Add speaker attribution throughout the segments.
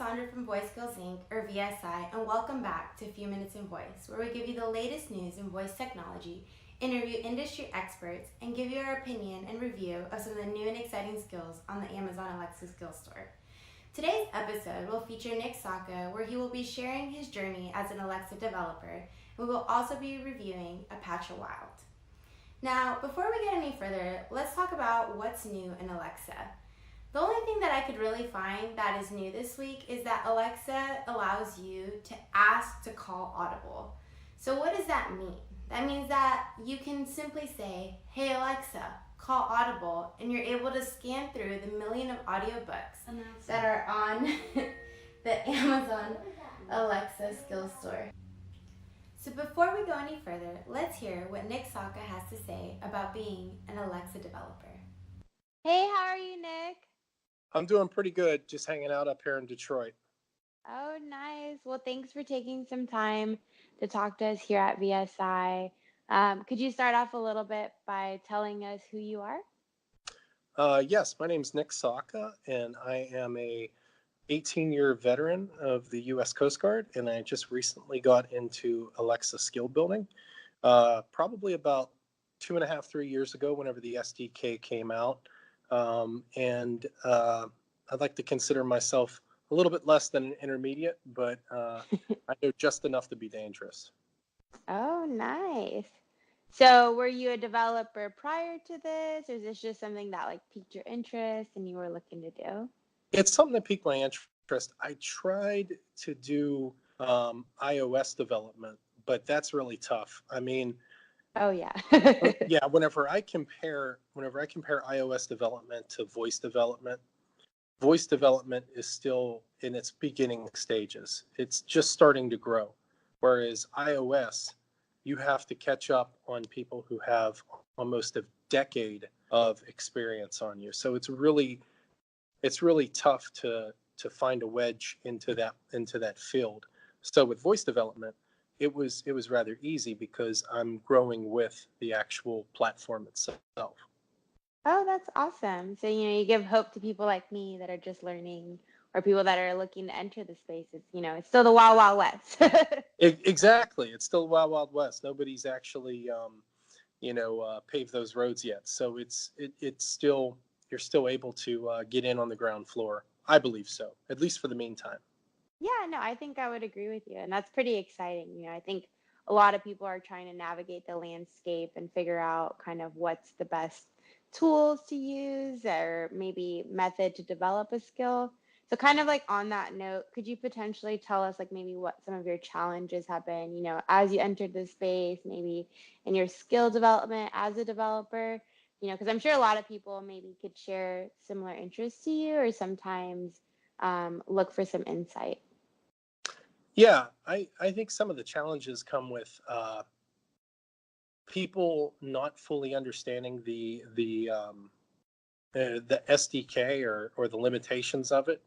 Speaker 1: Sandra from Voice Skills Inc., or VSI, and welcome back to Few Minutes in Voice, where we give you the latest news in voice technology, interview industry experts, and give you our opinion and review of some of the new and exciting skills on the Amazon Alexa Skills Store. Today's episode will feature Nick Saka, where he will be sharing his journey as an Alexa developer. We will also be reviewing Apache Wild. Now, before we get any further, let's talk about what's new in Alexa. The only thing that I could really find that is new this week is that Alexa allows you to ask to call audible. So what does that mean? That means that you can simply say, "Hey Alexa, call audible," and you're able to scan through the million of audiobooks that are on the Amazon Alexa Skills Store. So before we go any further, let's hear what Nick Saka has to say about being an Alexa developer.
Speaker 2: Hey, how are you, Nick?
Speaker 3: I'm doing pretty good, just hanging out up here in Detroit.
Speaker 2: Oh, nice. Well, thanks for taking some time to talk to us here at VSI. Could you start off a little bit by telling us who you are?
Speaker 3: Yes, my name's Nick Saka, and I am a 18-year veteran of the U.S. Coast Guard, and I just recently got into Alexa skill building, probably about 2.5, 3 years ago, whenever the SDK came out. I'd like to consider myself a little bit less than an intermediate, but I know just enough to be dangerous.
Speaker 2: Oh, nice. So were you a developer prior to this, or is this just something that piqued your interest and you were looking to do?
Speaker 3: It's something that piqued my interest. I tried to do iOS development, but that's really tough. I mean,
Speaker 2: Oh, yeah.
Speaker 3: yeah, whenever I compare iOS development to voice development is still in its beginning stages. It's just starting to grow. Whereas iOS, you have to catch up on people who have almost a decade of experience on you. So it's really tough to find a wedge into that field. So with voice development, it was rather easy because I'm growing with the actual platform itself.
Speaker 2: Oh, that's awesome. So, you give hope to people like me that are just learning or people that are looking to enter the space. It's still the wild, wild west.
Speaker 3: Exactly. It's still Wild Wild West. Nobody's actually paved those roads yet. So it's still, you're still able to get in on the ground floor. I believe so, at least for the meantime.
Speaker 2: Yeah, no, I think I would agree with you. And that's pretty exciting. I think a lot of people are trying to navigate the landscape and figure out kind of what's the best tools to use or maybe method to develop a skill. So kind of on that note, could you potentially tell us maybe what some of your challenges have been, as you entered the space, maybe in your skill development as a developer? Because I'm sure a lot of people maybe could share similar interests to you or sometimes look for some insight.
Speaker 3: Yeah, I think some of the challenges come with people not fully understanding the SDK or the limitations of it.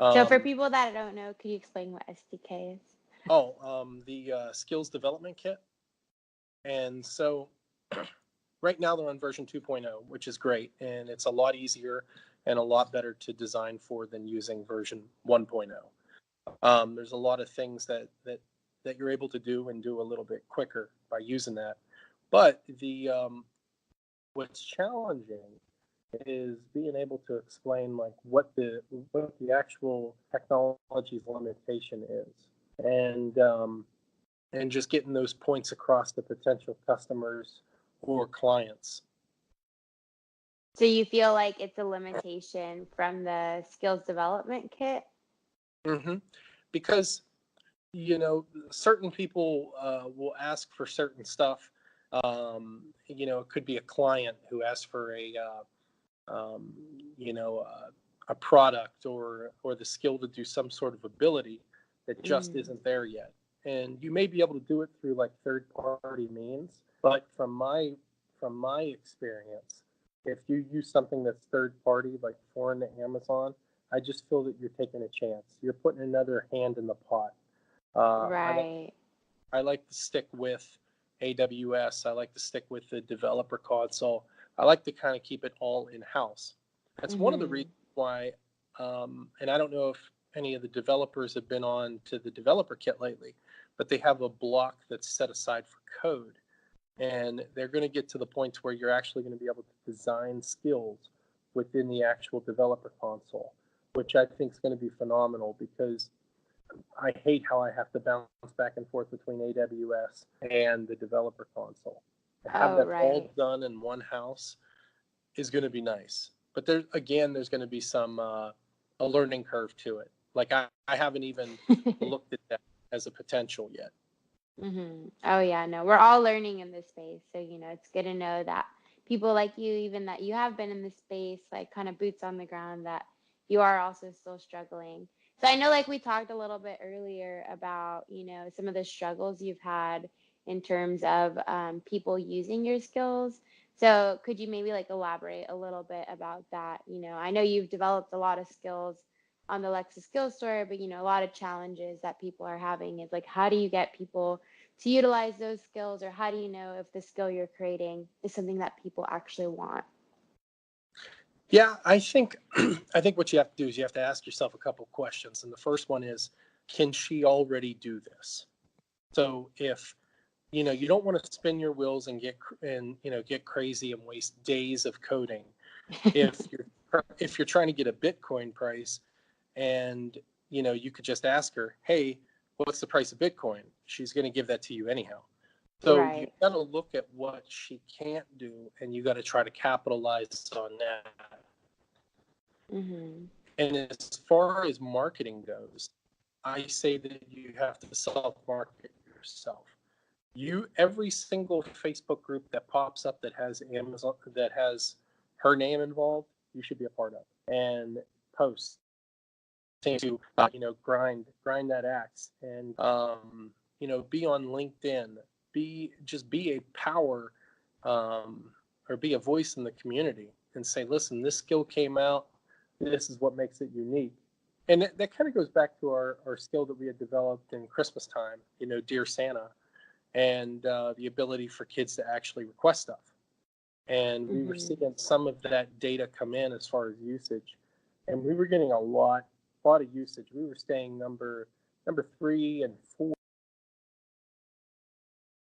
Speaker 2: So for people that don't know, could you explain what SDK is?
Speaker 3: The skills development kit. And so right now they're on version 2.0, which is great. And it's a lot easier and a lot better to design for than using version 1.0. There's a lot of things that you're able to do and do a little bit quicker by using that. But what's challenging is being able to explain what the actual technology's limitation is, and just getting those points across to potential customers or clients.
Speaker 2: So you feel like it's a limitation from the skills development kit?
Speaker 3: Mm-hmm. Because certain people will ask for certain stuff. It could be a client who asks for a product or the skill to do some sort of ability that just isn't there yet. And you may be able to do it through third-party means, but from my experience, if you use something that's third-party, like foreign to Amazon, I just feel that you're taking a chance. You're putting another hand in the pot.
Speaker 2: Right.
Speaker 3: I like to stick with AWS. I like to stick with the developer console. I like to kind of keep it all in-house. That's one of the reasons why, and I don't know any of the developers have been on to the developer kit lately, but they have a block that's set aside for code. And they're going to get to the point where you're actually going to be able to design skills within the actual developer console, which I think is going to be phenomenal, because I hate how I have to bounce back and forth between AWS and the developer console. To have that all done in one house is going to be nice. But there's going to be some a learning curve to it. Like I haven't even looked at that as a potential yet.
Speaker 2: Oh yeah, no, we're all learning in this space. So, it's good to know that people like you, even that you have been in this space, like kind of boots on the ground, that you are also still struggling. So I know, like we talked a little bit earlier about, some of the struggles you've had in terms of people using your skills. So could you maybe like elaborate a little bit about that? I know you've developed a lot of skills on the Lexus Skills Store, but a lot of challenges that people are having is like, how do you get people to utilize those skills, or how do you know if the skill you're creating is something that people actually want?
Speaker 3: Yeah, I think what you have to do is you have to ask yourself a couple questions. And the first one is, can she already do this? So if you don't want to spin your wheels and get crazy and waste days of coding. If you're trying to get a Bitcoin price, and you could just ask her, hey, what's the price of Bitcoin? She's going to give that to you anyhow. So you got to look at what she can't do, and you got to try to capitalize on that. And as far as marketing goes, I say that you have to self-market yourself. Every single Facebook group that pops up that has Amazon, that has her name involved, you should be a part of, and post to grind that axe, and be on LinkedIn, be a power, or be a voice in the community, and say, listen, this skill came out, this is what makes it unique. And that kind of goes back to our skill that we had developed in Christmas time, Dear Santa, and the ability for kids to actually request stuff. And we were seeing some of that data come in as far as usage, and we were getting a lot of usage. We were staying number 3 and 4